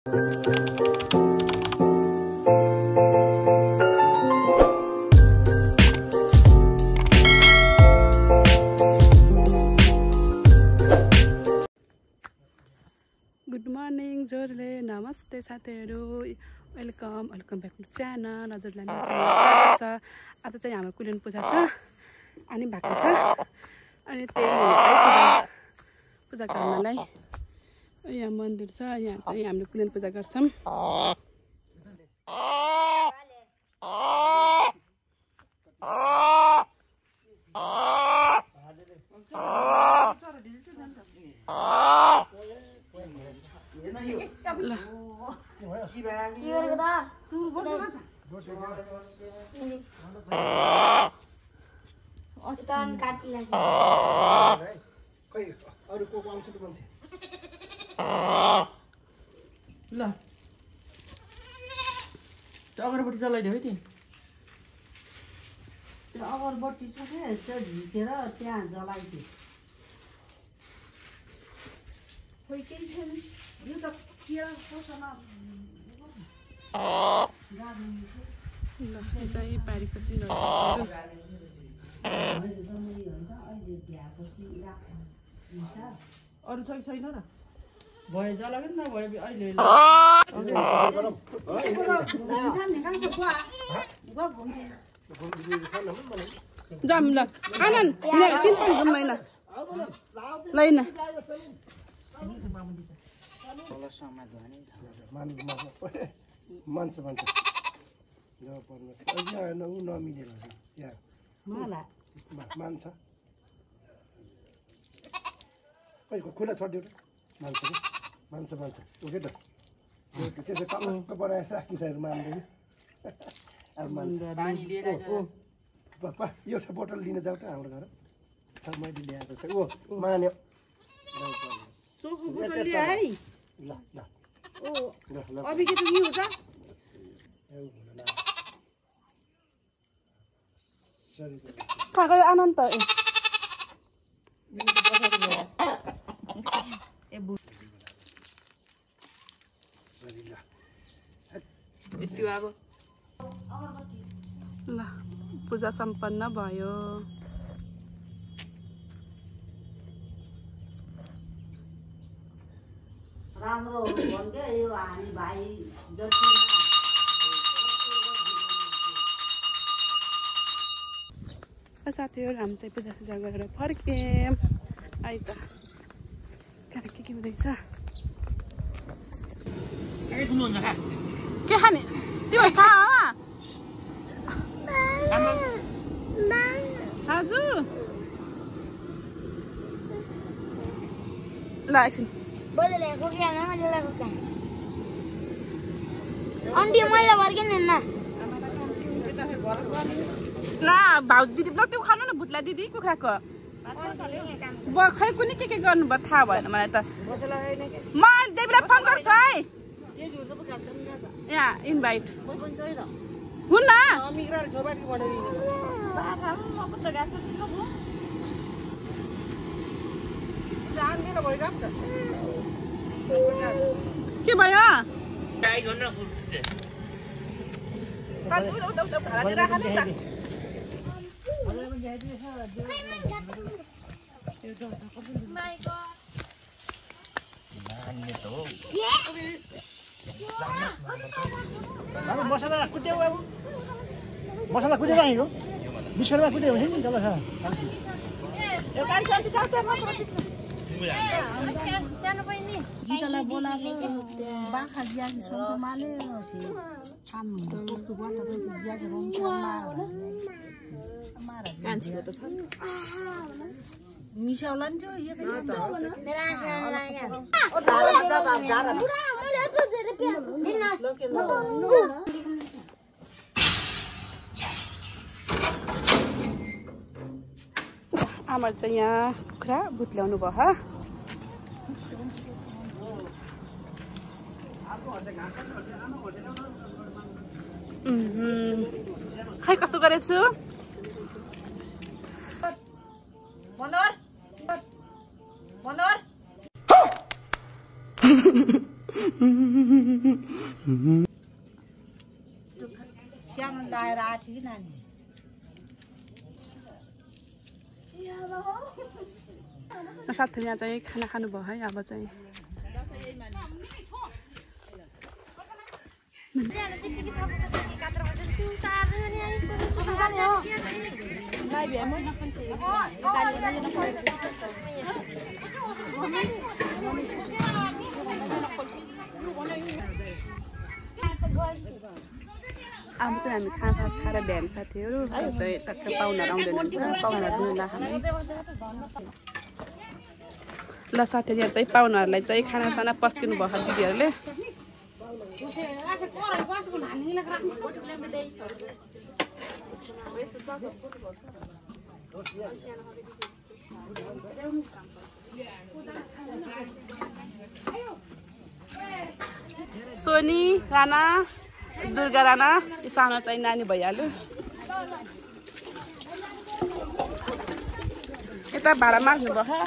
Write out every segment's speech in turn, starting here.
Good morning जोरले नमस्ते साथीहरू welcome back to channel हजुरलाई स्वागत छ। आज चाहिँ हाम्रो कुलेन पूजा छ अनि भएको छ अनि त्यही पूजा गर्नलाई यहाँ मन्दिर छ। यहाँ चाहिँ हामीले कुलेन पूजा गर्छौँ। ल त्यो अगरबत्ती चलाइदियो है त्यो अगरबत्ती छ के त्यो झिकेर त्यहाँ जलाइदियो। खोइ केही छैन यो त के कोसँग चाहिँ पारीको सिन अरू चाहिँ छैन र भयो जलाएको नि नभयो अहिले जाम ल आनन्द तिन पनि जाउँ मैना लैन मान्छ नमिलेर मान्छ खुला छोडिदियो मान्छ ओके त त्यसो टक्क बनाएर साथीहरू मान्दैन अब मान्छ एउटा बोतल लिन जाऊ त हाम्रो घर छ मैले ल्याएको छ ओ मान्यो ल खाएको आनन्द ल पूजा सम्पन्न भयो। राम्रो भन्के यो हामी भाइ साथीहरू हामी चाहिँ पूजा गरेर फर्क्यौँ। आइ त कहाँ के हुँदैछ के खाने त्यो खा हजुर ल एकछिन ल भाउ दिदी ल त्यो खानु न भुत्ला दिदी कुखुराको खै कुनै के गर्नुभयो थाहा भएन मलाई त। म देवीलाई फोन गर्छु है यहाँ इन्भाइट हुन् न के भयो मसला कुटे राखेको बिस्कुटमा कुटे हुन्छ नि जब गीतालाई बोलाएको बाखा ज्याकी सन्तमाले मान्छेको त छ मिसाउला नि त्यो आमा चाहिँ यहाँ कुखुरा भुत्ल्याउनु भयो। खै कस्तो गरेछु सानो लाएर आएको कि नानी साथीहरू यहाँ चाहिँ खाना खानुभयो है अब चाहिँ अब चाहिँ हामी खाना खाएर भ्याम साथीहरू चाहिँ टक्कै पाहुनाहरू आउँदैन हुन्छ पाहुनाहरू दिनु हामी ल साथीहरू यहाँ चाहिँ पाहुनाहरूलाई चाहिँ खानासाना पस्किनु भयो दिदीहरूले सोनी राणा दुर्गा राणा यो सानो चाहिँ नानी भइहाल्यो यता भाडा माग्नु भयो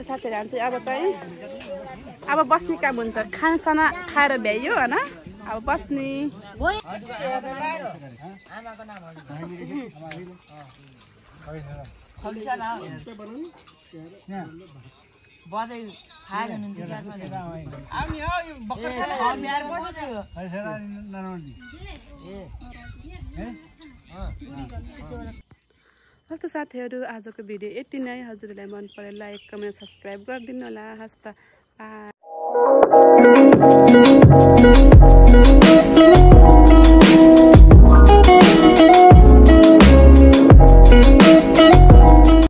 साथीहरू चाहिँ अब बस्ने काम हुन्छ खानासाना खाएर भ्याइयो होइन अब बस्ने हस्त साथीहरू आजको भिडियो यति नै हजुरहरूलाई मन परे लाइक कमेन्ट सब्सक्राइब गरिदिनु होला हस्त